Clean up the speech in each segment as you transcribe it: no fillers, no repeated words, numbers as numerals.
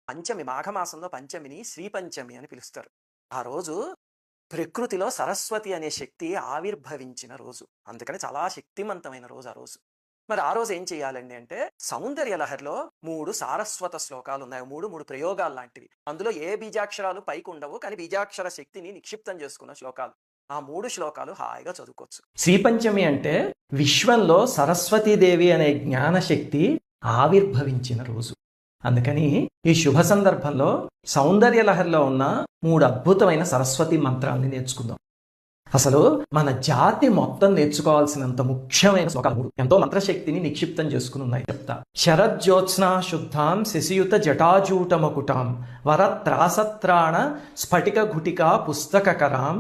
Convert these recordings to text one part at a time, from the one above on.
పంచమి మాఘమాసంలో పంచమిని శ్రీ పంచమి అని పిలుస్తారు. ఆ రోజు ప్రకృతిలో సరస్వతి అనే శక్తి ఆవిర్భవించిన రోజు. అందుకని చాలా శక్తిమంతమైన రోజు ఆ రోజు. మరి ఆ రోజు ఏం చేయాలండి అంటే, సౌందర్య లహరిలో 3 సారస్వత శ్లోకాలున్నాయి. 3 ప్రయోగాల్లాంటివి. అందులో ఏ బీజాక్షరాలు పైకుండవు. కానీ బీజాక్షర శక్తిని నిక్షిప్తం చేసుకున్న శ్లోకాలు. ఆ 3 శ్లోకాలు హాయిగా చదువుకోవచ్చు. శ్రీపంచమి అంటే విశ్వంలో సరస్వతీదేవి అనే జ్ఞానశక్తి ఆవిర్భవించిన రోజు. అందుకని ఈ శుభ సందర్భంలో సౌందర్య లహరిలో ఉన్న 3 అద్భుతమైన సరస్వతి మంత్రాల్ని నేర్చుకుందాం. అసలు మన జాతి మొత్తం నేర్చుకోవాల్సినంత ముఖ్యమైన శ్లోకాలు 3 ఎంతో మంత్రశక్తిని నిక్షిప్తం చేసుకుని ఉన్నాయి. చెప్తా. శరజ్యోత్స్నా శుద్ధాం శశియుత జటాజూటమకుటాం వరత్రాసత్రాణ స్ఫటిక గుటికా పుస్తకకరాం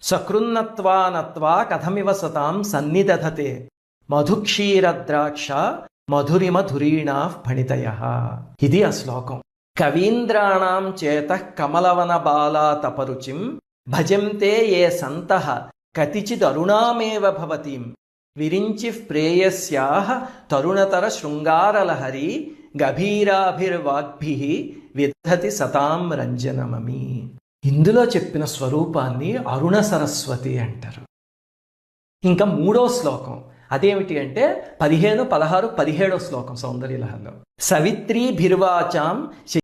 సకృన్నత్వానత్వా కథమివ సతాం సన్నిదధతే మధుక్షీరద్రాక్ష మధురిమ ధురీణా ఫణితయ. ఇది ఆ శ్లోకం. కవీంద్రాణం చేత కమలవన బాలా తపరుచిం భజంతే ఏ సంతః కతిచిదరుణామేవ భవతీం విరించి ప్రేయస్యాః తరుణతర శృంగారలహరి గభీరాభిర్వాగ్భిః విద్ధతి సతాం రంజనమమి. ఇందులో చెప్పిన స్వరూపాన్ని అరుణ సరస్వతి అంటారు. ఇంకా 3వ శ్లోకం అదేమిటి అంటే 15, 16, 17 శ్లోకం సౌందర్యలహరిలో. సవిత్రీ భిర్వాచాం